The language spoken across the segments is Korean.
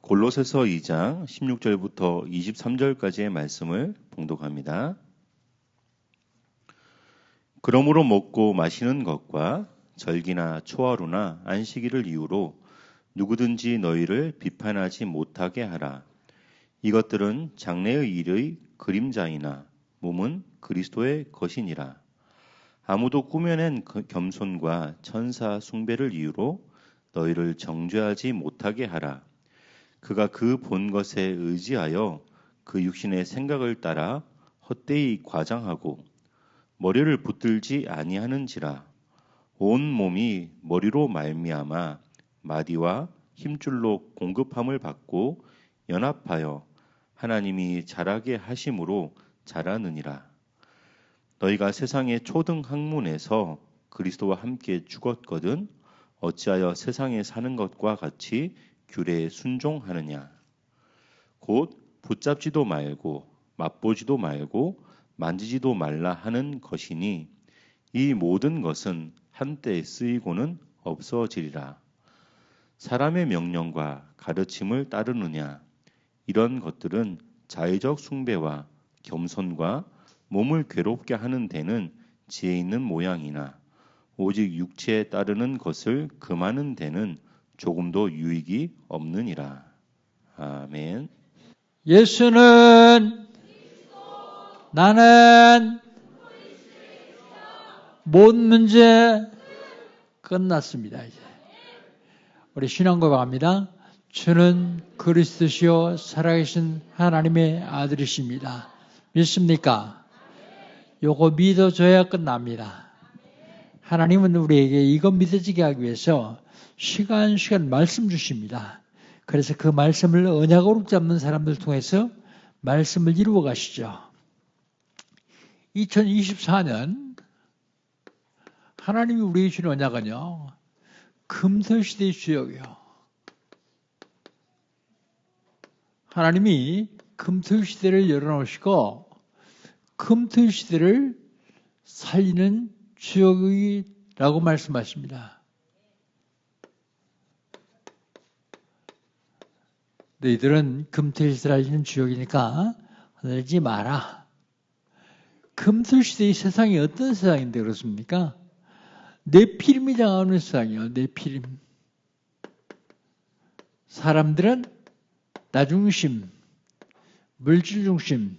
골로새서 2장 16절부터 23절까지의 말씀을 봉독합니다. 그러므로 먹고 마시는 것과 절기나 초하루나 안식일을 이유로 누구든지 너희를 비판하지 못하게 하라. 이것들은 장래의 일의 그림자이나 몸은 그리스도의 것이니라. 아무도 꾸며낸 겸손과 천사 숭배를 이유로 너희를 정죄하지 못하게 하라. 그가 그 본 것에 의지하여 그 육신의 생각을 따라 헛되이 과장하고 머리를 붙들지 아니하는지라. 온 몸이 머리로 말미암아 마디와 힘줄로 공급함을 받고 연합하여 하나님이 자라게 하심으로 자라느니라. 너희가 세상의 초등 학문에서 그리스도와 함께 죽었거든 어찌하여 세상에 사는 것과 같이 규례에 순종하느냐. 곧 붙잡지도 말고 맛보지도 말고 만지지도 말라 하는 것이니 이 모든 것은 한때 쓰이고는 없어지리라. 사람의 명령과 가르침을 따르느냐. 이런 것들은 자의적 숭배와 겸손과 몸을 괴롭게 하는 데는 지혜 있는 모양이나 오직 육체에 따르는 것을 금하는 데는 조금도 유익이 없느니라. 아멘. 예수는 나는 모든 문제 끝났습니다. 이제 우리 신앙 고백합니다. 주는 그리스도시요 살아계신 하나님의 아들이십니다. 믿습니까? 요거 믿어줘야 끝납니다. 하나님은 우리에게 이거 믿어지게 하기 위해서 시간 말씀 주십니다. 그래서 그 말씀을 언약으로 잡는 사람들 통해서 말씀을 이루어 가시죠. 2024년 하나님이 우리에게 주는 언약은요. 금토시대의 주역이요. 하나님이 금토시대를 열어놓으시고 금토시대를 살리는 주역이라고 말씀하십니다. 너희들은 금토시대를 살리는 주역이니까 흔들지 마라. 금토시대의 세상이 어떤 세상인데 그렇습니까? 네피림이 장하는 세상이요. 네피림. 사람들은 나중심, 물질중심,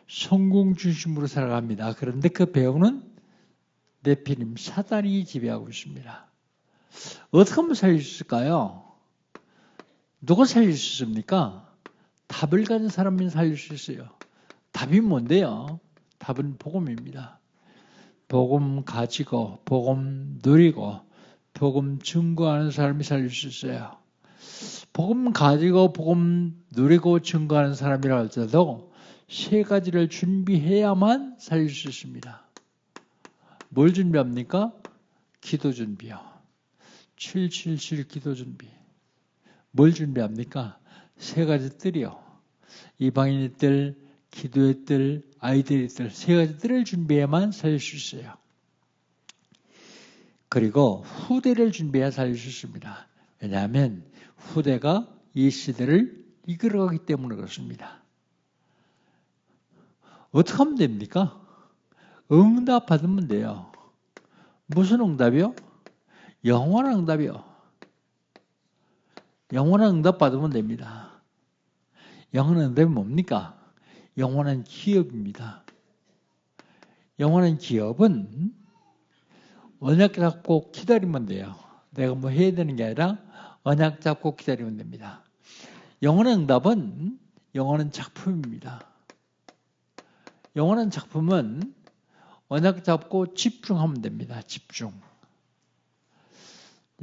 성공중심으로 살아갑니다. 그런데 그 배후는 네피림, 사단이 지배하고 있습니다. 어떻게 하면 살릴 수 있을까요? 누가 살릴 수 있습니까? 답을 가진 사람이 살릴 수 있어요. 답이 뭔데요? 답은 복음입니다. 복음 가지고, 복음 누리고, 복음 증거하는 사람이 살릴 수 있어요. 복음 가지고, 복음 누리고 증거하는 사람이라 할지라도 세 가지를 준비해야만 살릴 수 있습니다. 뭘 준비합니까? 기도 준비요. 777 기도 준비. 뭘 준비합니까? 세 가지 뜰이요. 이방인의 뜰, 기도의 뜰, 아이들의 뜰, 세 가지 뜰을 준비해야만 살릴 수 있어요. 그리고 후대를 준비해야 살릴 수 있습니다. 왜냐하면 후대가 이 시대를 이끌어가기 때문에 그렇습니다. 어떻게 하면 됩니까? 응답 받으면 돼요. 무슨 응답이요? 영원한 응답이요. 영원한 응답 받으면 됩니다. 영원한 응답이 뭡니까? 영원한 기업입니다. 영원한 기업은 언약 잡고 기다리면 돼요. 내가 뭐 해야 되는 게 아니라 언약 잡고 기다리면 됩니다. 영원한 응답은 영원한 작품입니다. 영원한 작품은 언약 잡고 집중하면 됩니다. 집중.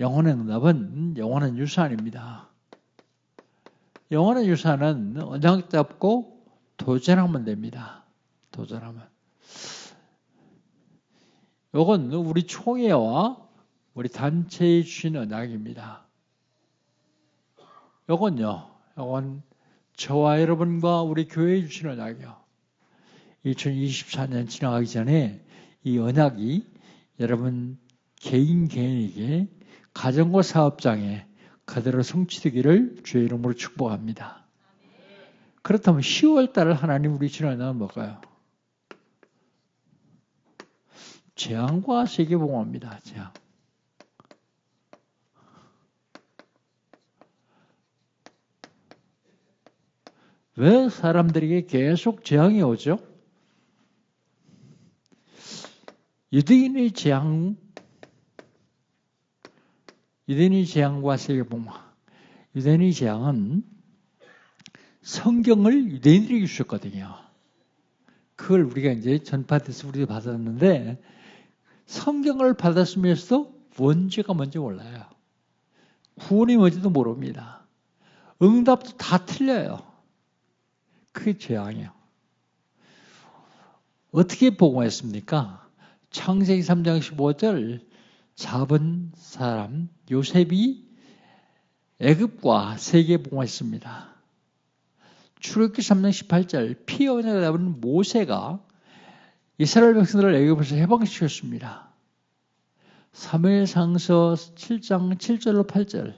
영원한 응답은 영원한 유산입니다. 영원한 유산은 언약 잡고 도전하면 됩니다. 도전하면. 이건 우리 총회와 우리 단체에 주신 언약입니다. 이건 저와 여러분과 우리 교회에 주신 언약이요. 2024년 지나가기 전에 이 언약이 여러분 개인에게 가정과 사업장에 그대로 성취되기를 주의 이름으로 축복합니다. 그렇다면 10월 달을 하나님 우리 지나가면 뭘까요? 재앙과 세계복음입니다. 재앙. 왜 사람들에게 계속 재앙이 오죠? 유대인의 재앙과 세계복음. 유대인의 재앙은 성경을 유대인들에게 주셨거든요. 그걸 우리가 이제 전파돼서 우리도 받았는데, 성경을 받았으면서도 원죄가 뭔지 몰라요. 구원이 뭔지도 모릅니다. 응답도 다 틀려요. 그게 재앙이에요. 어떻게 복음했습니까? 창세기 3장 15절 잡은 사람 요셉이 애굽과 세계에 복음했습니다. 출애굽기 3장 18절 피 언약을 잡은 모세가 이스라엘 백성들을 애굽에서 해방시켰습니다. 사무엘상서 7장 7절로 8절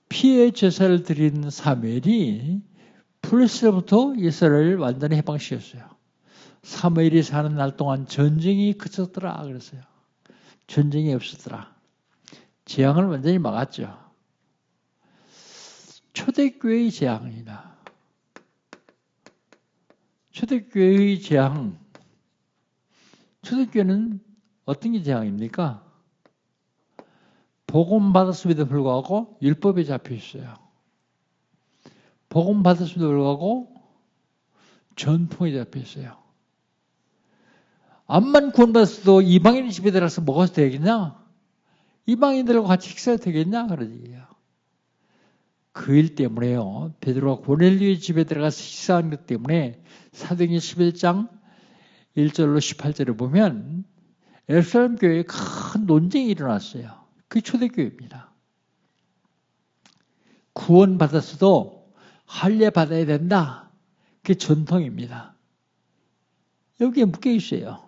피의 제사를 드린 사무엘이 플리스로부터 이스라엘을 완전히 해방시켰어요. 사무엘이 사는 날 동안 전쟁이 그쳤더라 그랬어요. 전쟁이 없었더라. 재앙을 완전히 막았죠. 초대교회의 재앙입니다. 초대교회의 재앙. 초대교회는 어떤 게 재앙입니까? 복음 받았음에도 불구하고 율법에 잡혀 있어요. 복음 받았음에도 불구하고 전통에 잡혀 있어요. 암만 구원받았어도 이방인 집에 들어가서 먹어도 되겠냐? 이방인들과 같이 식사해도 되겠냐? 그런 얘기예요. 그 일 때문에요. 베드로가 고넬료의 집에 들어가서 식사한 것 때문에 사도행전 11장 1절로 18절에 보면 예루살렘 교회에 큰 논쟁이 일어났어요. 그게 초대교회입니다. 구원받았어도 할례 받아야 된다. 그게 전통입니다. 여기에 묶여 있어요.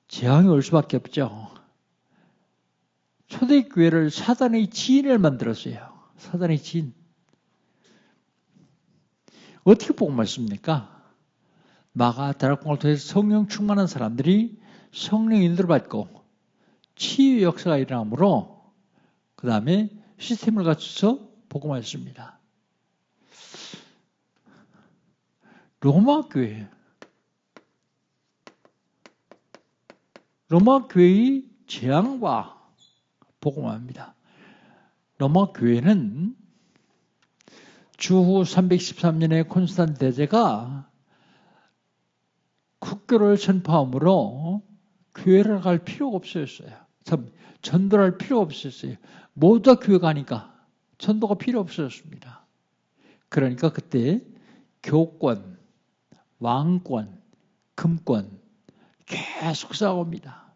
재앙이 올 수밖에 없죠. 초대교회를 사단의 지인을 만들었어요. 사단의 지인. 어떻게 복음했습니까? 마가 다락방을 통해서 성령 충만한 사람들이 성령 인도를 받고 치유 역사가 일어나므로 그 다음에 시스템을 갖춰서 복음했습니다. 로마 교회의 재앙과 복음합니다. 로마 교회는 주후 313년에 콘스탄 대제가 국교를 전파함으로 교회를 갈 필요가 없었어요. 전도를 할 필요가 없었어요. 모두 다 교회 가니까 전도가 필요 없었습니다. 그러니까 그때 교권, 왕권, 금권 계속 싸웁니다.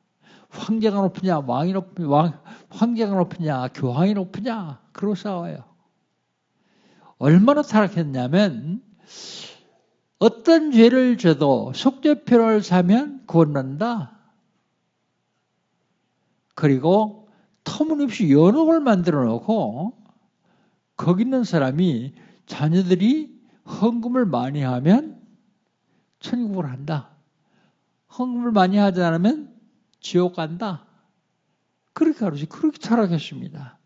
황제가 높으냐, 황제가 높으냐, 교황이 높으냐, 그러고 싸워요. 얼마나 타락했냐면, 어떤 죄를 져도 속죄표를 사면 구원난다. 그리고 터무니없이 연옥을 만들어 놓고, 거기 있는 사람이 자녀들이 헌금을 많이 하면 천국을 한다. 헌금을 많이 하지 않으면 지옥 간다. 그렇게 가르치, 그렇게 타락했습니다.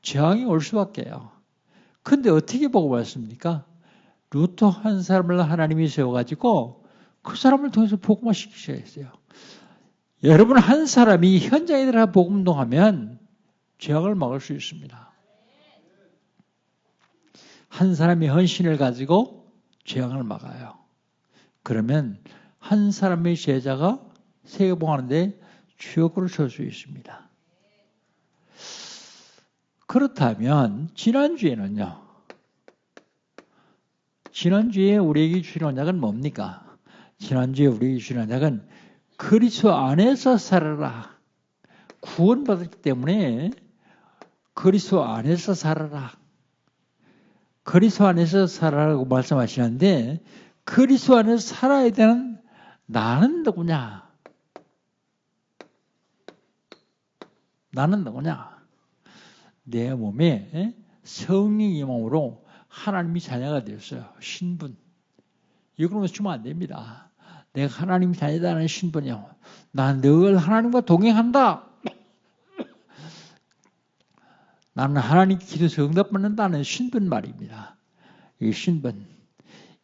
재앙이 올 수밖에요. 근데 어떻게 복음했습니까? 루터 한 사람을 하나님이 세워가지고 그 사람을 통해서 복음화 시키셔야 했어요. 여러분 한 사람이 현장에 들어가 복음동하면 재앙을 막을 수 있습니다. 한 사람이 헌신을 가지고 재앙을 막아요. 그러면 한 사람의 제자가 세계복음하는데 주역으로 설 수 있습니다. 그렇다면 지난주에는요. 지난주에 우리에게 주신 언약은 뭡니까? 지난주에 우리에게 주신 언약은 그리스도 안에서 살아라. 구원받았기 때문에 그리스도 안에서 살아라. 그리스도 안에서 살아라고 말씀하시는데 그리스도 안에서 살아야 되는 나는 누구냐? 나는 누구냐? 내 몸에 성령 임함으로 하나님이 자녀가 되었어요. 신분. 이걸로 주면 안 됩니다. 내가 하나님 자녀다는 신분이요. 난 늘 하나님과 동행한다. 나는 하나님 기도에서 응답받는다는 신분 말입니다. 이 신분.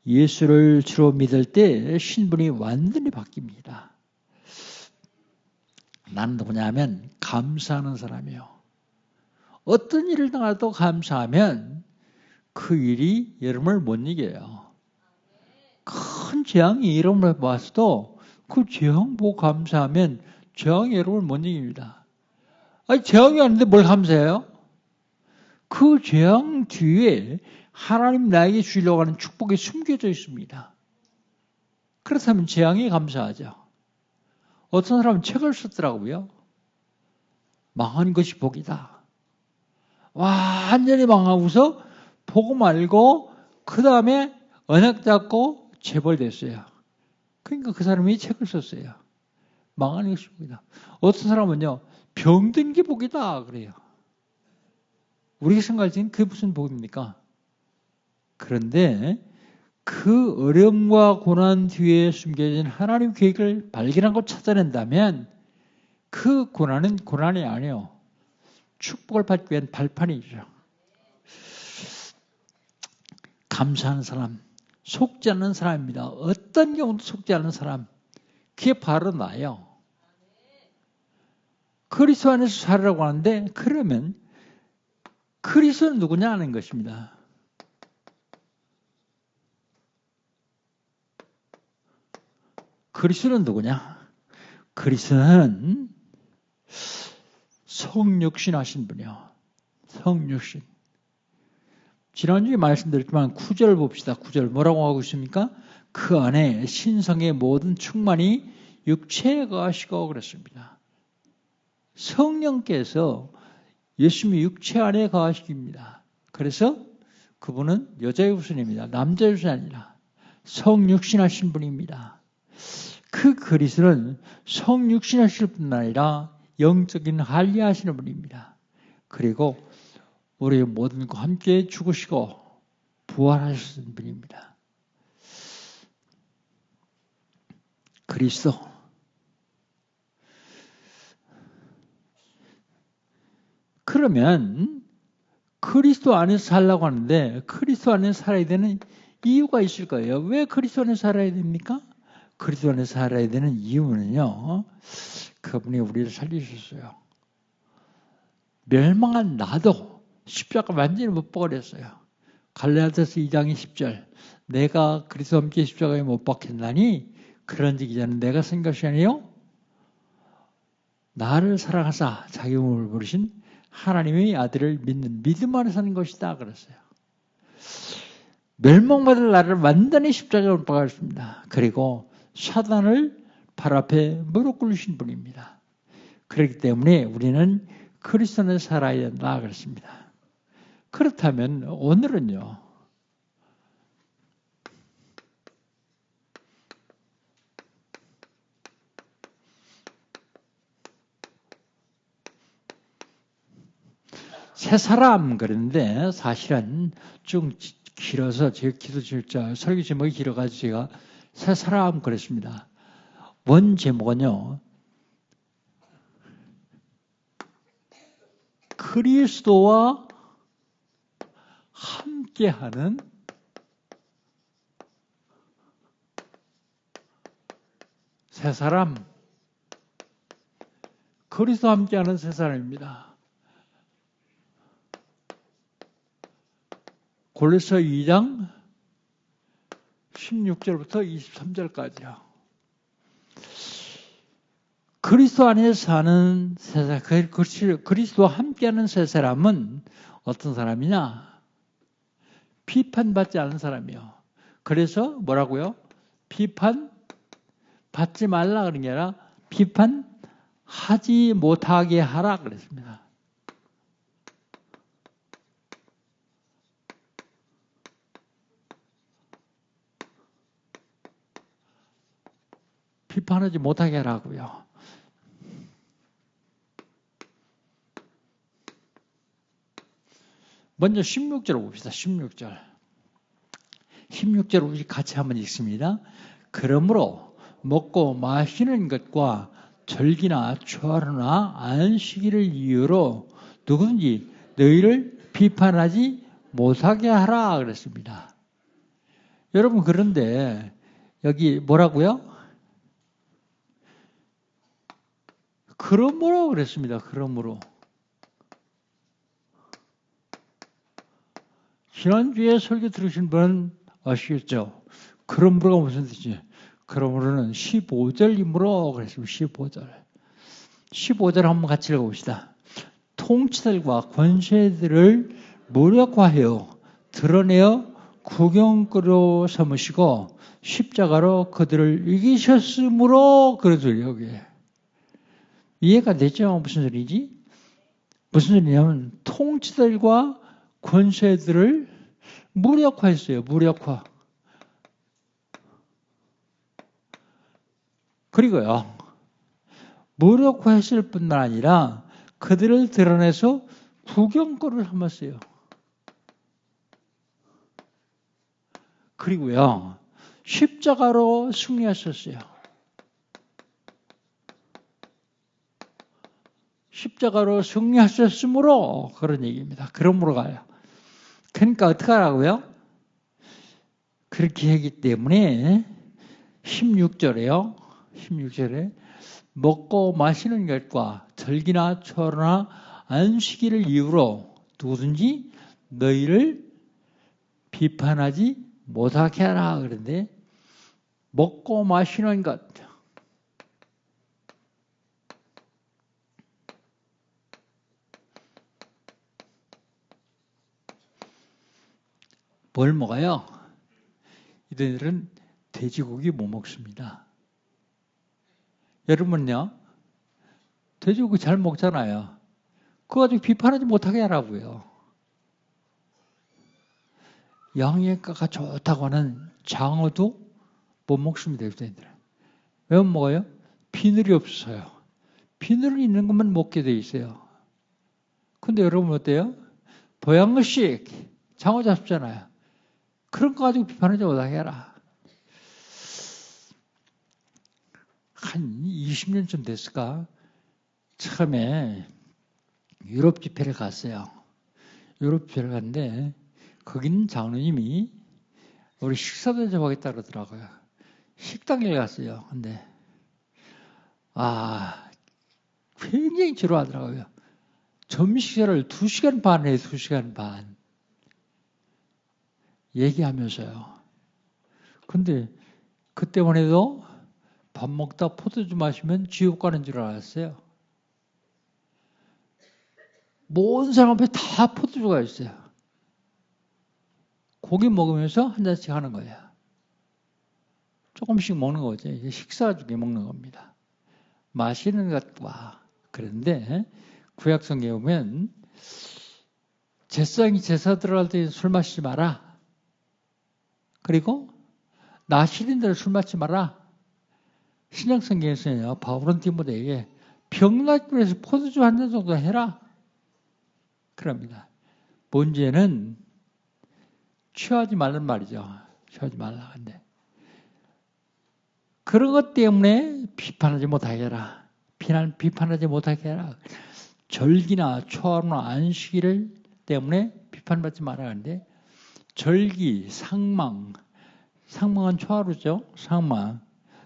예수를 주로 믿을 때 신분이 완전히 바뀝니다. 나는 누구냐면 감사하는 사람이요. 어떤 일을 당해도 감사하면 그 일이 여러분을 못 이겨요. 큰 재앙이 여러분을 왔어도 그 재앙 보고 감사하면 재앙이 여러분을 못 이깁니다. 아니 재앙이 왔는데 뭘 감사해요? 그 재앙 뒤에 하나님 나에게 주려고 하는 축복이 숨겨져 있습니다. 그렇다면 재앙이 감사하죠. 어떤 사람은 책을 썼더라고요. 망한 것이 복이다. 완전히 망하고서 보고 말고 그 다음에 언약 잡고 재벌됐어요. 그러니까 그 사람이 책을 썼어요. 망하는 것이 복이다. 어떤 사람은요. 병든 게 복이다 그래요. 우리가 생각할 때는 그게 무슨 복입니까? 그런데 그 어려움과 고난 뒤에 숨겨진 하나님 계획을 발견하고 찾아낸다면 그 고난은 고난이 아니에요. 축복을 받기 위한 발판이죠. 감사하는 사람, 속지 않는 사람입니다. 어떤 경우도 속지 않는 사람, 그게 바로 나예요. 그리스도 안에서 살으라고 하는데 그러면 그리스도는 누구냐 하는 것입니다. 그리스도는 누구냐? 그리스도는 성육신 하신 분이요. 성육신. 지난주에 말씀드렸지만 9절 봅시다. 9절 뭐라고 하고 있습니까? 그 안에 신성의 모든 충만이 육체에 거하시고 그랬습니다. 성령께서 예수님의 육체 안에 거하시기입니다. 그래서 그분은 여자의 후손입니다. 남자의 후손이 아니라 성육신하신 분입니다. 그 그리스도는 성육신하실 뿐 아니라 영적인 할례하시는 분입니다. 그리고 우리의 모든 것과 함께 죽으시고 부활하신 분입니다. 그리스도. 그러면 그리스도 안에서 살라고 하는데 그리스도 안에서 살아야 되는 이유가 있을 거예요. 왜 그리스도 안에서 살아야 됩니까? 그리스도 안에서 살아야 되는 이유는요. 그분이 우리를 살리셨어요. 멸망한 나도 십자가 완전히 못 박으랬어요. 갈라디아서 2장 10절 내가 그리스도와 함께 십자가에 못 박혔나니 그런즉 이제는 내가 산 것이 아니요 나를 사랑하사 자기 몸을 부르신 하나님의 아들을 믿는 믿음 안에 사는 것이다 그랬어요. 멸망받을 나를 완전히 십자가에 못 박았습니다. 그리고 사단을 발 앞에 무릎 꿇으신 분입니다. 그렇기 때문에 우리는 그리스도는 살아야 된다 그랬습니다. 그렇다면 오늘은요. 새 사람 그랬는데 사실은 좀 길어서 제 기도 질자 설교 제목이 길어가지고 제가 새 사람 그랬습니다. 원 제목은요. 그리스도와 함께하는 새 사람. 그리스도와 함께하는 새 사람입니다. 골로새 2장 16절부터 23절까지요. 그리스도 안에 사는 새 사람, 그리스도와 함께하는 새 사람은 어떤 사람이냐? 비판받지 않은 사람이요. 그래서 뭐라고요? 비판 받지 말라 그런 게 아니라 비판하지 못하게 하라 그랬습니다. 비판하지 못하게 하라고요. 먼저 16절 봅시다. 16절. 16절 우리 같이 한번 읽습니다. 그러므로 먹고 마시는 것과 절기나 초하루나 안식일을 이유로 누구든지 너희를 비판하지 못하게 하라 그랬습니다. 여러분 그런데 여기 뭐라고요? 그러므로 그랬습니다. 그러므로. 지난주에 설교 들으신 분은 아시겠죠? 그러므로가 무슨 뜻이에요? 그러므로는 15절이므로 그랬습니다. 15절. 15절 한번 같이 읽어봅시다. 통치들과 권세들을 무력화하여 드러내어 구경거리로 삼으시고 십자가로 그들을 이기셨으므로 그러죠. 여기. 이해가 되죠? 무슨 소리지? 무슨 소리냐면 통치들과 권세들을 무력화했어요. 무력화. 그리고요. 무력화했을 뿐만 아니라 그들을 드러내서 구경거리를 삼았어요. 그리고요. 십자가로 승리하셨어요. 십자가로 승리하셨으므로 그런 얘기입니다. 그러므로 가요. 그러니까 어떻게 하라고요? 그렇게 하기 때문에 16절에요. 16절에 먹고 마시는 것과 절기나 초하루나 안식일을 이유로 누구든지 너희를 비판하지 못하게 하라 그런데 먹고 마시는 것 뭘 먹어요? 이들은 돼지고기 못 먹습니다. 여러분요, 돼지고기 잘 먹잖아요. 그거 가지고 비판하지 못하게 하라고요. 영양가가 좋다고 하는 장어도 못 먹습니다. 이들은. 왜 못 먹어요? 비늘이 없어요. 비늘이 있는 것만 먹게 돼 있어요. 근데 여러분 어때요? 보양식 장어 잡잖아요. 그런 거 가지고 비판하지 못하게 해라. 한 20년쯤 됐을까? 처음에 유럽 집회를 갔어요. 유럽 집회를 갔는데 거기는 장로님이 우리 식사 대접하겠다 그러더라고요. 식당에 갔어요. 근데 굉장히 지루하더라고요. 점심식사를 2시간 반 해요. 2시간 반. 얘기하면서요. 근데 그때만 해도 밥 먹다 포도주 마시면 지옥 가는 줄 알았어요. 모든 사람 앞에 다 포도주가 있어요. 고기 먹으면서 한 잔씩 하는 거예요. 조금씩 먹는 거죠. 이게 식사 중에 먹는 겁니다. 마시는 것과 그런데 구약성경에 보면 제사장이 제사 들어갈 때 술 마시지 마라. 그리고 나 시린 대로 술 마시지 마라. 신약성경에서는요. 바울은 디모데에게 병나기 위해서 포도주 한 잔 정도 해라. 그럽니다. 문제는 취하지 말란 말이죠. 취하지 말라. 근데 그런 것 때문에 비판하지 못하게 해라. 비판하지 못하게 해라. 절기나 초하루나 안식일 때문에 비판받지 말아야 하는데 절기, 상망은 초하루죠. 상망.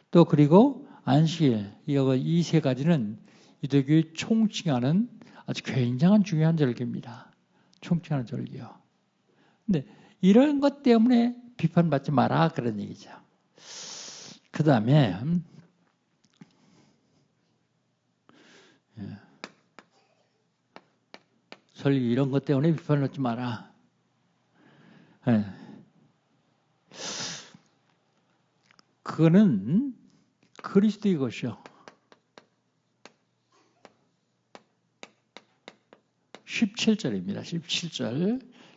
또 그리고 안식일, 이 세 가지는 유대교의 총칭하는 아주 굉장한 중요한 절기입니다. 총칭하는 절기요. 근데 이런 것 때문에 비판받지 마라 그런 얘기죠. 그 다음에 설리 이런 것 때문에 비판받지 마라. 그거는 그리스도의 것이요. 17절입니다.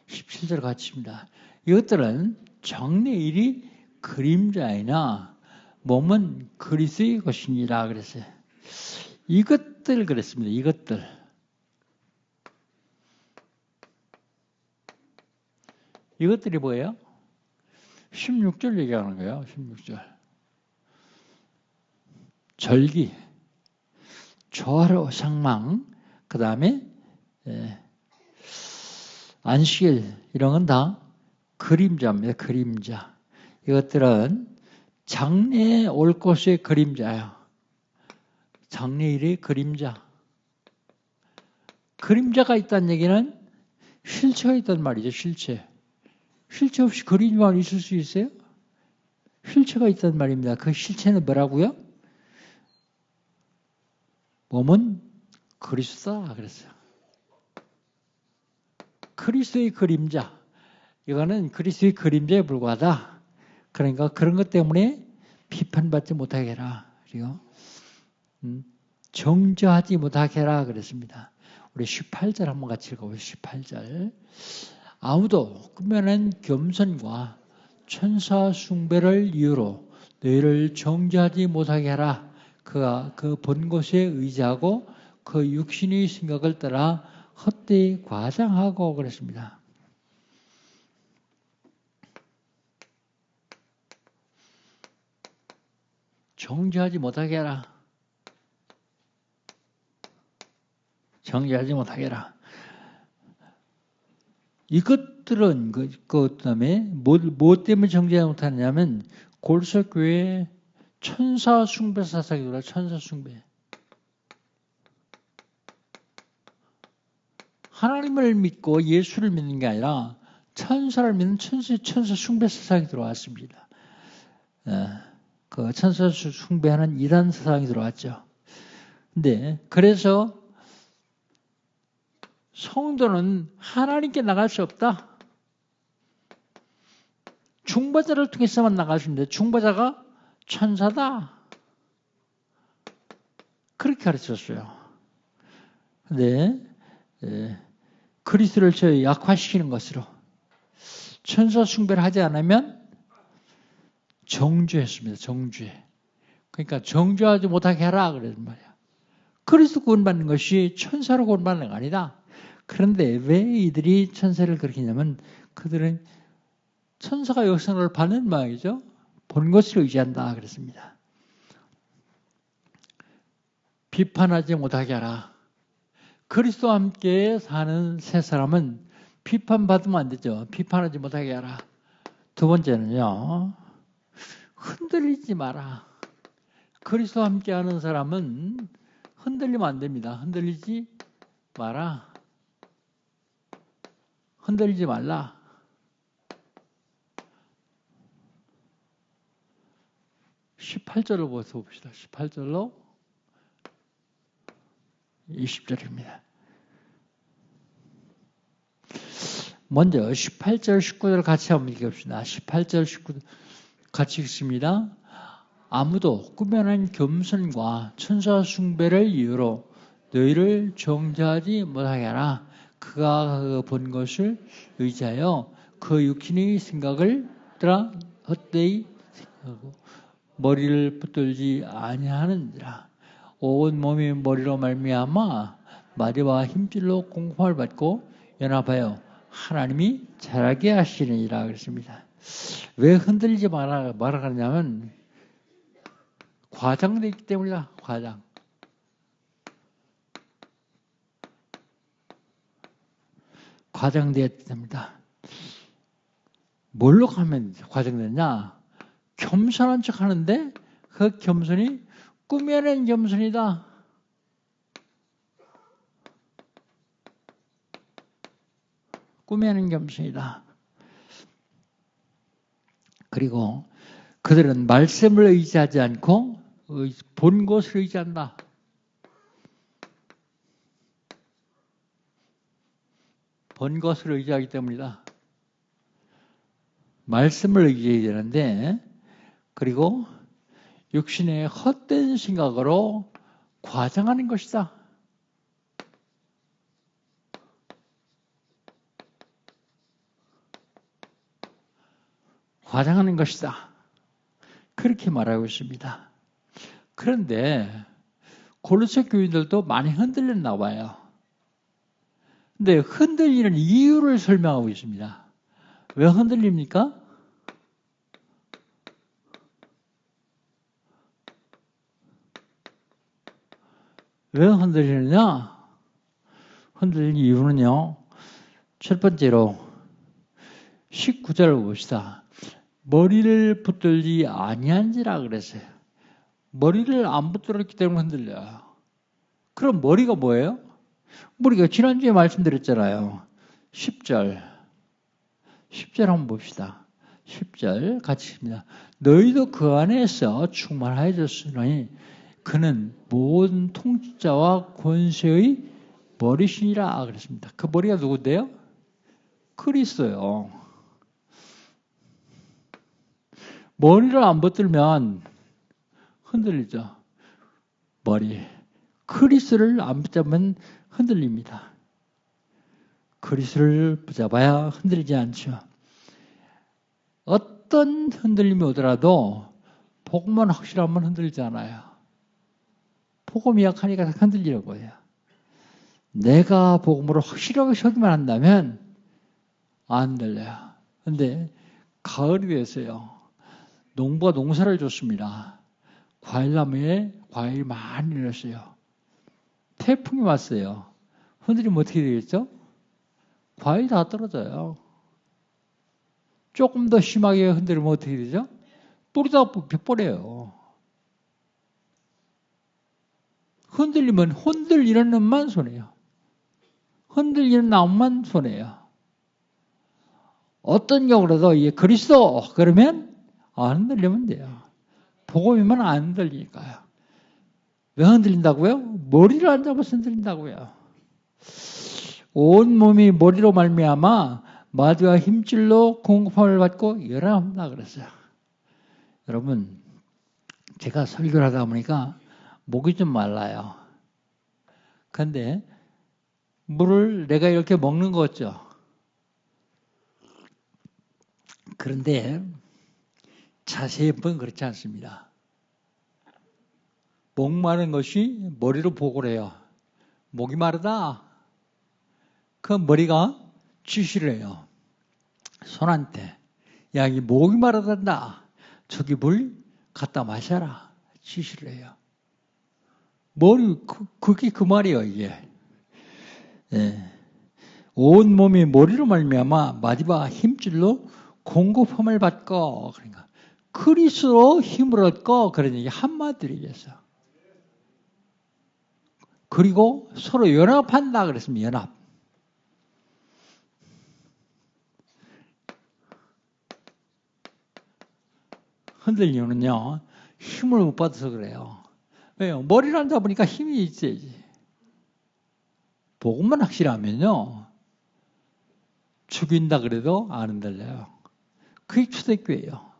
17절 같이입니다. 이것들은 정례일이 그림자이나 몸은 그리스도의 것이니라 그랬어요. 이것들 그랬습니다. 이것들. 이것들이 뭐예요? 16절 얘기하는 거예요. 16절. 절기, 조화로 상망, 그 다음에 안식일 이런 건 다 그림자입니다. 그림자. 이것들은 장래에 올 것의 그림자예요. 장래일의 그림자. 그림자가 있다는 얘기는 실체가 있단 말이죠. 실체. 실체 없이 그림자만 있을 수 있어요? 실체가 있단 말입니다. 그 실체는 뭐라고요? 몸은 그리스도다 그랬어요. 그리스도의 그림자. 이거는 그리스도의 그림자에 불과하다. 그러니까 그런 것 때문에 비판받지 못하게 해라. 그리고 정죄하지 못하게 해라 그랬습니다. 우리 18절 한번 같이 읽어보세요. 18절. 아무도 꾸며낸 겸손과 천사 숭배를 이유로 너희를 정죄하지 못하게 하라. 그가 그 본 것에 의지하고 그 육신의 생각을 따라 헛되이 과장하고 그랬습니다. 정죄하지 못하게 해라. 정죄하지 못하게 해라. 이것들은 그 다음에 뭐 때문에 정죄하지 못하느냐면 골석교회 천사 숭배 사상이 돌아. 천사 숭배. 하나님을 믿고 예수를 믿는 게 아니라 천사를 믿는 천사 숭배 사상이 들어왔습니다. 그 천사 숭배하는 이단 사상이 들어왔죠. 근데 그래서 성도는 하나님께 나갈 수 없다. 중보자를 통해서만 나갈 수 있는데 중보자가 천사다. 그렇게 가르쳤어요. 근데 그리스도를 저희 약화시키는 것으로 천사 숭배를 하지 않으면 정죄했습니다. 정죄. 그러니까 정죄하지 못하게 하라 그랬단 말이야. 그리스도 구원받는 것이 천사로 구원받는 거 아니다. 그런데 왜 이들이 천사를 그렇게 했냐면 그들은 천사가 역사를 받는 모양이죠. 본 것을 의지한다 그랬습니다. 비판하지 못하게 하라. 그리스도와 함께 사는 새 사람은 비판받으면 안 되죠. 비판하지 못하게 하라. 두 번째는요. 흔들리지 마라. 그리스도와 함께 하는 사람은 흔들리면 안 됩니다. 흔들리지 마라. 흔들리지 말라. (18절로) 봅시다. 18절로 20절입니다. 먼저 18절 19절 같이 한번 읽읍시다. 18절 19절 같이 읽습니다. 아무도 꾸며낸 겸손과 천사 숭배를 이유로 너희를 정죄하지 못하게 하라. 그가 본 것을 의지하여 그 육신의 생각을 따라 헛되이 생각하고 머리를 붙들지 아니하느니라. 온 몸이 머리로 말미암아 마디와 힘줄로 공포를 받고 연합하여 하나님이 자라게 하시느니라 그랬습니다. 왜 흔들리지 말아가냐면 과장되기 때문이다. 과장. 과장되었기 때문이다. 뭘로 가면 과장되냐? 겸손한 척 하는데 그 겸손이 꾸며낸 겸손이다. 꾸며낸 겸손이다. 그리고 그들은 말씀을 의지하지 않고 본 것을 의지한다. 본 것을 의지하기 때문이다. 말씀을 의지해야 되는데 그리고 육신의 헛된 생각으로 과장하는 것이다. 과장하는 것이다. 그렇게 말하고 있습니다. 그런데 고린도 교인들도 많이 흔들렸나 봐요. 근데 흔들리는 이유를 설명하고 있습니다. 왜 흔들립니까? 왜 흔들리느냐? 흔들리는 이유는요. 첫 번째로 19절을 봅시다. 머리를 붙들지 아니한지라 그랬어요. 머리를 안 붙들었기 때문에 흔들려요. 그럼 머리가 뭐예요? 머리가 지난주에 말씀드렸잖아요. 10절. 10절 한번 봅시다. 10절 같이 읽습니다. 너희도 그 안에서 충만하여졌으니 그는 모든 통치자와 권세의 머리시니라 그랬습니다. 그 머리가 누구인데요? 그리스도요. 머리를 안 붙들면 흔들리죠. 머리. 그리스도를 안 붙잡으면 흔들립니다. 그리스도를 붙잡아야 흔들리지 않죠. 어떤 흔들림이 오더라도 복음만 확실하면 흔들리지 않아요. 복음이 약하니까 흔들리는 거예요. 내가 복음으로 확실하게 서기만 한다면 안 흔들려요. 근데 가을이 됐어요. 농부가 농사를 줬습니다. 과일나무에 과일이 많이 내렸어요. 태풍이 왔어요. 흔들리면 어떻게 되겠죠? 과일이 다 떨어져요. 조금 더 심하게 흔들리면 어떻게 되죠? 뿌리 다 뽑혀버려요. 흔들리면 흔들리는 놈만 손해요. 흔들리는 나무만 손해요. 어떤 경우라도 그리스도 그러면 안 흔들리면 돼요. 복음이면 안 흔들리니까요. 왜 흔들린다고요? 머리를 안 잡아서 흔들린다고요. 온 몸이 머리로 말미암아 마디와 힘줄로 공급함을 받고 열합한다 그랬어요. 여러분, 제가 설교를 하다 보니까 목이 좀 말라요. 그런데 물을 내가 이렇게 먹는 거죠. 그런데 자세히 보면 그렇지 않습니다. 목 마른 것이 머리로 보고를 해요. 목이 마르다. 그 머리가 지시를 해요. 손한테. 야, 이 목이 마르단다. 저기 물 갖다 마셔라. 지시를 해요. 머리, 그게 그 말이에요, 이게. 예. 온 몸이 머리로 말미암아 마디와 힘줄로 공급함을 받고, 그러니까 그리스로 힘을 얻고, 그런 얘기 한마디로 얘기했어요. 그리고 서로 연합한다 그랬습니다. 연합. 흔들리면요, 힘을 못 받아서 그래요. 왜요? 머리를 안 잡으니까 힘이 있어야지. 복음만 확실하면요, 죽인다 그래도 안 흔들려요. 그게 초대교회예요.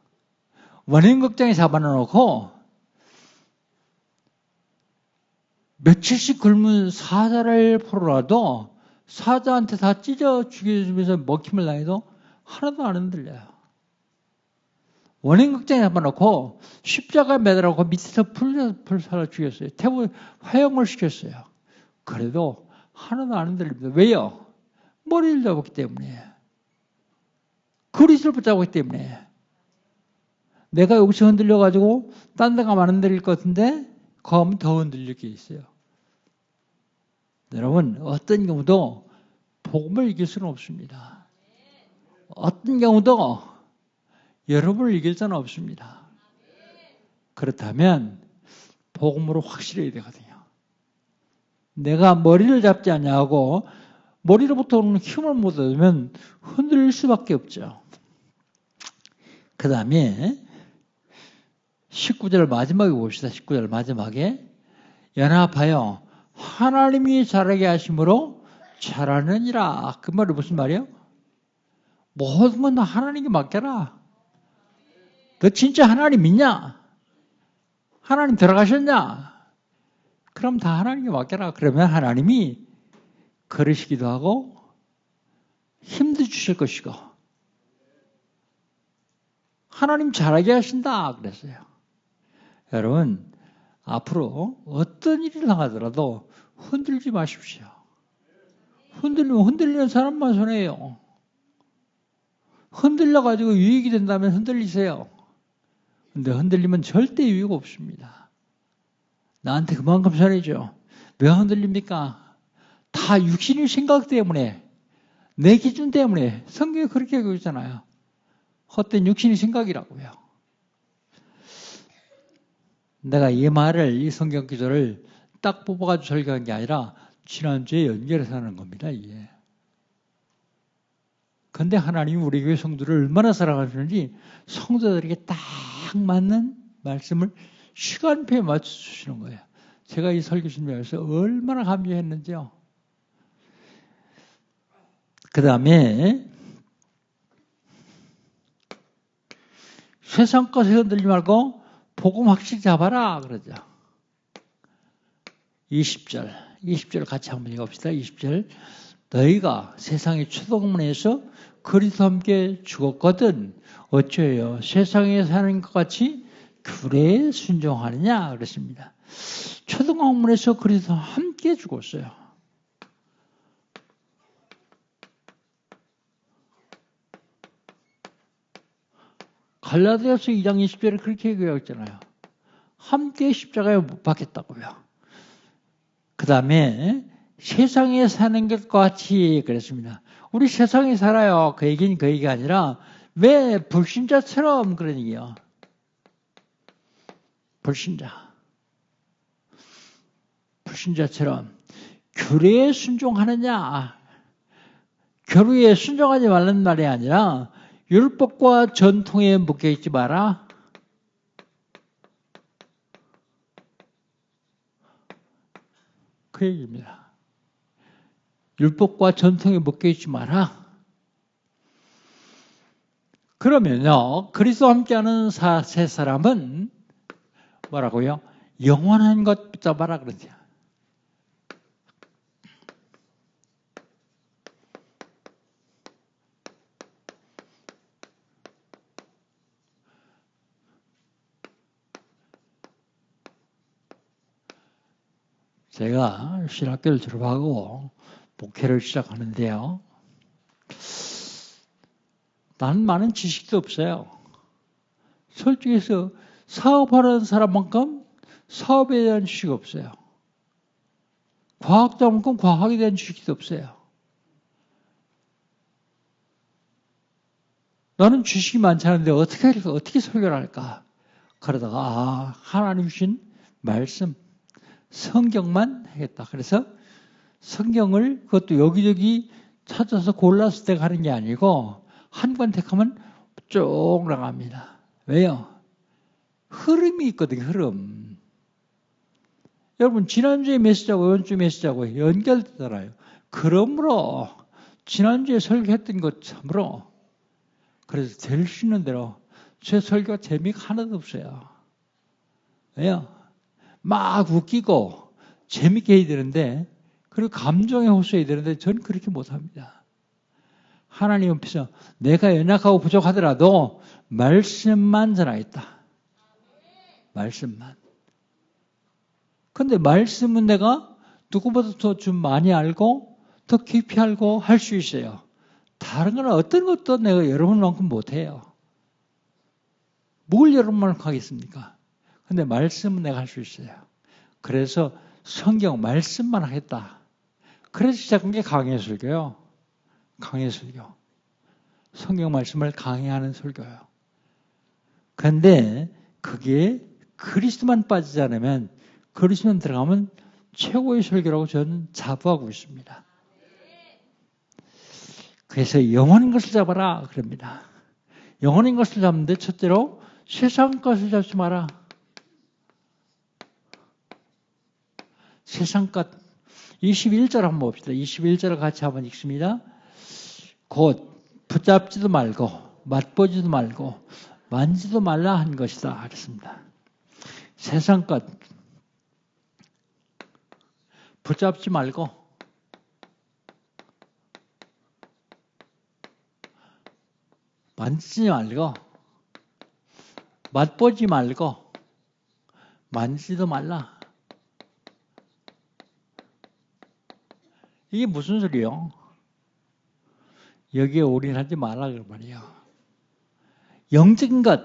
원인 걱정에 잡아놓고 며칠씩 굶은 사자를 풀어라도 사자한테 다 찢어 죽여주면서 먹힘을 당해도 하나도 안 흔들려요. 원인 걱정에 잡아놓고 십자가에 매달아놓고 밑에서 불살라 죽였어요. 태우 화형을 시켰어요. 그래도 하나도 안 흔들립니다. 왜요? 머리를 잡았기 때문에. 그리스도를 붙잡았기 때문에. 내가 여기서 흔들려가지고 딴 데 가면 안 흔들릴 것 같은데 거하면 더 흔들릴 게 있어요. 여러분, 어떤 경우도 복음을 이길 수는 없습니다. 어떤 경우도 여러분을 이길 수는 없습니다. 그렇다면 복음으로 확실해야 되거든요. 내가 머리를 잡지 않냐고 머리로부터 오는 힘을 못 얻으면 흔들릴 수밖에 없죠. 그 다음에 19절 마지막에 봅시다. 19절 마지막에 연합하여 하나님이 자라게 하심으로 자라느니라. 그 말이 무슨 말이에요? 모든 건 하나님께 맡겨라. 너 진짜 하나님 믿냐? 하나님 들어가셨냐? 그럼 다 하나님께 맡겨라. 그러면 하나님이 그러시기도 하고 힘도 주실 것이고 하나님 잘하게 하신다 그랬어요. 여러분, 앞으로 어떤 일을 당하더라도 흔들지 마십시오. 흔들리면 흔들리는 사람만 손해예요. 흔들려가지고 유익이 된다면 흔들리세요. 근데 흔들리면 절대 유익 없습니다. 나한테 그만큼 손해죠. 왜 흔들립니까? 다 육신의 생각 때문에, 내 기준 때문에. 성경이 그렇게 하고 있잖아요. 헛된 육신의 생각이라고요. 내가 이 말을, 이 성경 기조를 딱 뽑아가지고 설교한 게 아니라 지난주에 연결해서 하는 겁니다. 이게. 근데 하나님이 우리 교회 성도를 얼마나 사랑하시는지 성도들에게 딱 맞는 말씀을 시간표에 맞춰주시는 거예요. 제가 이 설교 준비하면서 얼마나 감사했는지요. 그 다음에 세상 것에 흔들리지 말고 복음 확실히 잡아라 그러죠. 20절 같이 한번 읽어봅시다. 20절 너희가 세상의 초동문에서 그리스도와 함께 죽었거든 어째요 세상에 사는 것 같이 규례에 순종하느냐 그랬습니다. 초동문에서 그리스도와 함께 죽었어요. 갈라디아서 2장 20절에 그렇게 얘기했잖아요. 함께 십자가에 못 박혔다고요. 그 다음에 세상에 사는 것과 같이 그랬습니다. 우리 세상에 살아요. 그 얘기는 그 얘기가 아니라 왜 불신자처럼 그런 얘기요. 불신자처럼 규례에 순종하느냐. 규례에 순종하지 말라는 말이 아니라 율법과 전통에 묶여있지 마라. 그 얘기입니다. 율법과 전통에 묶여있지 마라. 그러면요, 그리스도와 함께하는 새 사람은 뭐라고요? 영원한 것 붙잡아라 그러죠. 제가 신학교를 졸업하고 목회를 시작하는데요. 나는 많은 지식도 없어요. 솔직히 해서 사업하는 사람만큼 사업에 대한 지식이 없어요. 과학자만큼 과학에 대한 지식도 없어요. 나는 지식이 많지 않은데 어떻게 설교를 할까? 그러다가 하나님 주신 말씀, 성경만 하겠다. 그래서 성경을 그것도 여기저기 찾아서 골라서 때 가는 게 아니고 한 권 택하면 쭉 나갑니다. 왜요? 흐름이 있거든요. 흐름. 여러분 지난주에 메시지하고 이번주 메시지하고 연결되잖아요. 그러므로 지난주에 설교했던 것처럼 그래서 될 수 있는 대로 제 설교가 재미가 하나도 없어요. 왜요? 막 웃기고 재밌게 해야 되는데 그리고 감정에 호소해야 되는데 저는 그렇게 못합니다. 하나님 앞에서 내가 연약하고 부족하더라도 말씀만 전하겠다. 말씀만. 근데 말씀은 내가 누구보다 더 좀 많이 알고 더 깊이 알고 할 수 있어요. 다른 건 어떤 것도 내가 여러분만큼 못해요. 뭘 여러분만큼 하겠습니까? 근데 말씀은 내가 할 수 있어요. 그래서 성경 말씀만 하겠다. 그래서 시작한 게 강해 설교요. 강해 설교. 성경 말씀을 강해하는 설교요. 그런데 그게 그리스도만 빠지지 않으면 그리스도만 들어가면 최고의 설교라고 저는 자부하고 있습니다. 그래서 영원한 것을 잡아라 그럽니다. 영원한 것을 잡는데 첫째로 세상 것을 잡지 마라. 세상 것 21절 한번 봅시다. 21절을 같이 한번 읽습니다. 곧 붙잡지도 말고 맛보지도 말고 만지도 말라 한 것이다 그랬습니다. 세상 것 붙잡지 말고 만지지 말고 맛보지 말고 만지지도 말라. 이게 무슨 소리요? 여기에 올인하지 말라 그 말이에요. 영적인 것,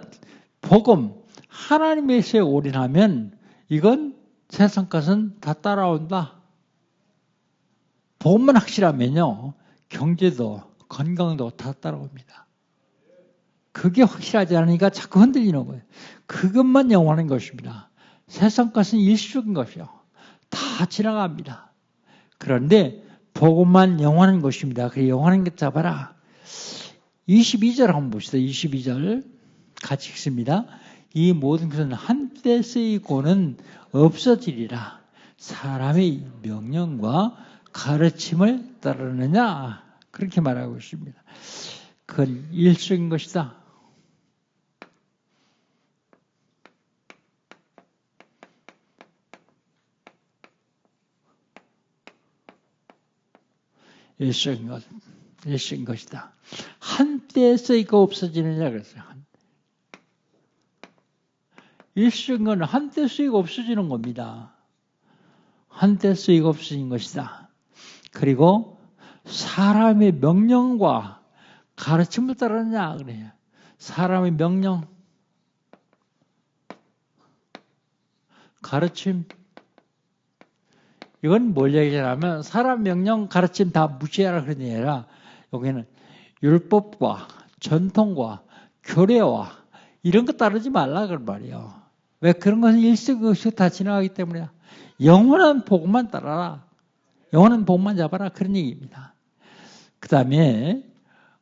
복음, 하나님에서 올인하면 이건 세상 것은 다 따라온다. 복음만 확실하면요, 경제도 건강도 다 따라옵니다. 그게 확실하지 않으니까 자꾸 흔들리는 거예요. 그것만 영원한 것입니다. 세상 것은 일시적인 것이요. 다 지나갑니다. 그런데 복음만 영원한 것입니다. 그 영원한 것 잡아라. 22절 한번 봅시다. 22절 같이 읽습니다. 이 모든 것은 한때 쓰이고는 없어지리라. 사람의 명령과 가르침을 따르느냐? 그렇게 말하고 있습니다. 그건 일시적인 것이다. 일시적인 것이다. 한때 쓰이고 없어지느냐 그랬어요. 일시적인 건 한때 쓰이고 없어지는 겁니다. 한때 쓰이고 없어진 것이다. 그리고 사람의 명령과 가르침을 따르느냐 그래요. 사람의 명령, 가르침. 이건 뭘 얘기하냐면 사람 명령, 가르침 다 무시하라 그런 얘기 아니라 여기는 율법과 전통과 교례와 이런 거 따르지 말라 그런 말이에요. 왜? 그런 것은 일시적으로 다 지나가기 때문에 영원한 복음만 따라라. 영원한 복음만 잡아라. 그런 얘기입니다. 그 다음에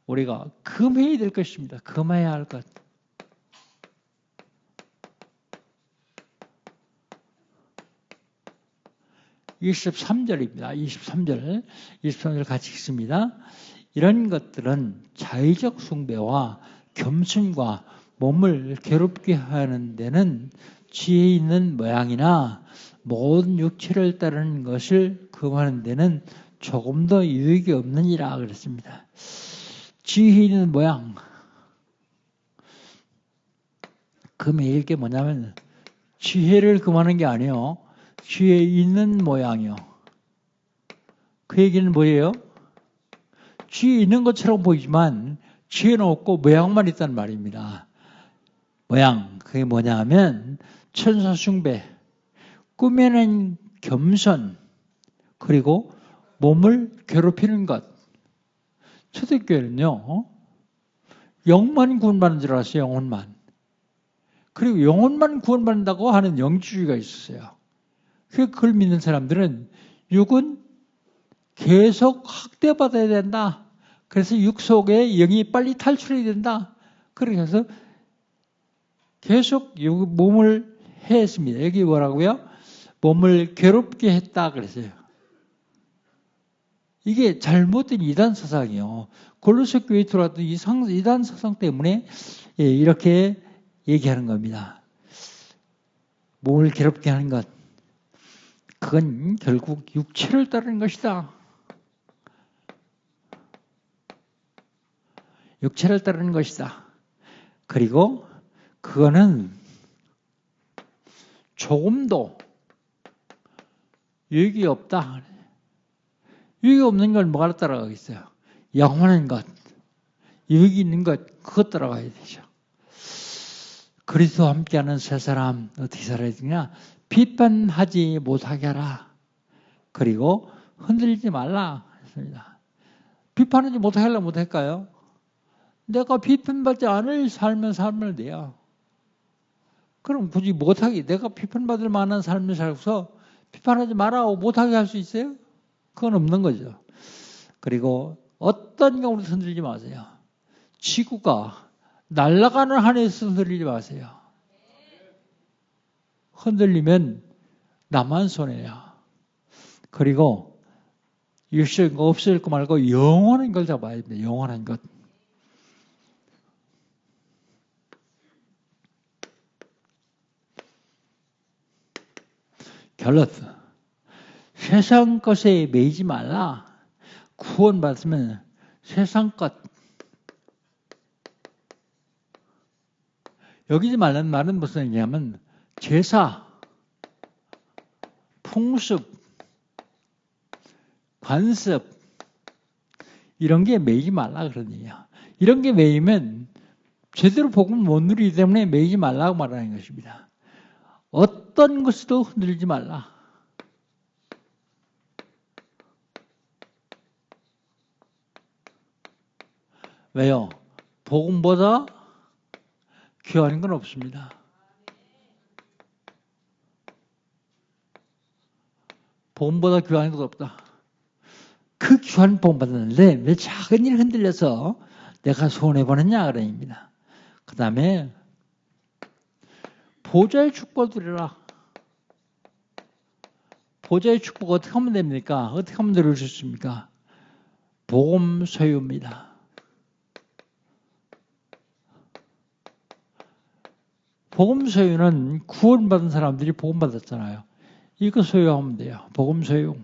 우리가 금해야 될 것입니다. 금해야 할 것. (23절입니다) 23절 같이 읽습니다. 이런 것들은 자의적 숭배와 겸손과 몸을 괴롭게 하는 데는 지혜 있는 모양이나 모든 육체를 따르는 것을 금하는 데는 조금도 유익이 없느니라 그랬습니다. 지혜 있는 모양. 금해일 게 뭐냐면 지혜를 금하는 게 아니에요. 지혜 있는 모양이요. 그 얘기는 뭐예요? 지혜 있는 것처럼 보이지만 지혜는 없고 모양만 있다는 말입니다. 모양, 그게 뭐냐 하면 천사 숭배, 꾸며낸 겸손, 그리고 몸을 괴롭히는 것. 초대교회는요, 영만 구원받는 줄 알았어요. 영혼만. 그리고 영혼만 구원받는다고 하는 영주주의가 있었어요. 그걸 믿는 사람들은 육은 계속 학대받아야 된다. 그래서 육 속에 영이 빨리 탈출해야 된다. 그래서 계속 몸을 해했습니다. 여기 뭐라고요? 몸을 괴롭게 했다 그랬어요. 이게 잘못된 이단 사상이에요. 골로새 교회에 들어왔던 이단 사상 때문에 이렇게 얘기하는 겁니다. 몸을 괴롭게 하는 것. 그건 결국 육체를 따르는 것이다. 육체를 따르는 것이다. 그리고 그거는 조금도 유익이 없다. 유익이 없는 걸 뭐가 따라가겠어요? 영원한 것, 유익이 있는 것, 그것 따라가야 되죠. 그리스도와 함께하는 새 사람 어떻게 살아야 되냐? 비판하지 못하게 하라. 그리고 흔들리지 말라 했습니다. 비판하지 못하게 하려면 못할까요? 내가 비판받지 않을 삶을 살면 돼요. 그럼 굳이 못하게, 내가 비판받을 만한 삶을 살고서 비판하지 말라고 못하게 할 수 있어요? 그건 없는 거죠. 그리고 어떤 경우도 흔들리지 마세요. 지구가 날아가는 한에서 흔들리지 마세요. 흔들리면 나만 손해야. 그리고 일시적인 거 없을 거 말고 영원한 걸 잡아야 됩니다. 영원한 것. 결론. 세상 것에 매이지 말라. 구원받으면 세상 것. 여기지 말라는 말은 무슨 얘기냐면 제사, 풍습, 관습 이런 게 매이지 말라 그런 얘기야. 이런 게 매이면 제대로 복음을 못 누리기 때문에 매이지 말라고 말하는 것입니다. 어떤 것도 흔들리지 말라. 왜요? 복음보다 귀한 건 없습니다. 복음보다 귀한 것 없다. 그 귀한 복음 받았는데 왜 작은 일 흔들려서 내가 손해보느냐 그러입니다. 그 다음에 보좌의 축복을 누리라. 보좌의 축복 어떻게 하면 됩니까? 어떻게 하면 누릴 수 있습니까? 복음 소유입니다. 복음 소유는 구원받은 사람들이 복음 받았잖아요. 이거 소유하면 돼요. 복음 소유.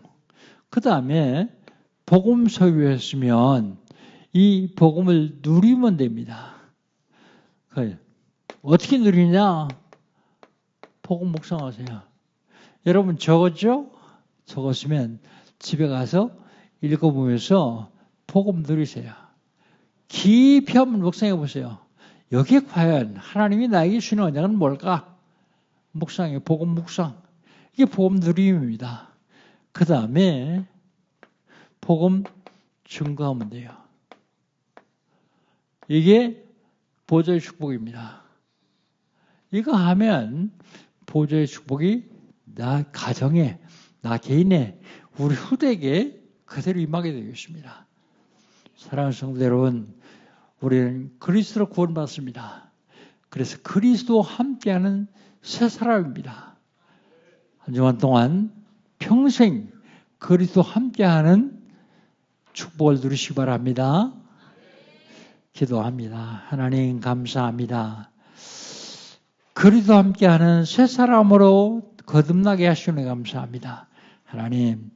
그 다음에 복음 소유했으면 이 복음을 누리면 됩니다. 어떻게 누리냐? 복음 묵상하세요. 여러분 적었죠? 적었으면 집에 가서 읽어보면서 복음 누리세요. 깊이 한번 묵상해 보세요. 여기에 과연 하나님이 나에게 주는 언약은 뭘까? 묵상해, 복음 묵상. 이게 복음 누림입니다. 그 다음에 복음 증거하면 돼요. 이게 보좌의 축복입니다. 이거 하면 보좌의 축복이 나 가정에, 나 개인에, 우리 후대에게 그대로 임하게 되겠습니다. 사랑하는 성도 여러분, 우리는 그리스도로 구원받습니다. 그래서 그리스도와 함께하는 새 사람입니다. 한 주간 동안 평생 그리스도와 함께하는 축복을 누리시기 바랍니다. 기도합니다. 하나님 감사합니다. 그리스도와 함께하는 새 사람으로 거듭나게 하시는 감사합니다. 하나님,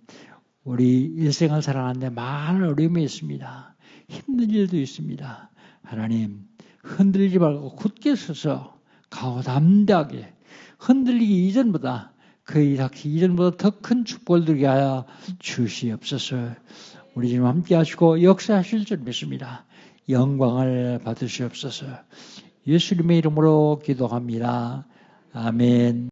우리 일생을 살아가는데 많은 어려움이 있습니다. 힘든 일도 있습니다. 하나님, 흔들리지 말고 굳게 서서 가고 담대하게 흔들리기 이전보다 그 이전보다 더 큰 축복을 누리게 하여 주시옵소서. 우리 주님 함께 하시고 역사하실 줄 믿습니다. 영광을 받으시옵소서. 예수님의 이름으로 기도합니다. 아멘.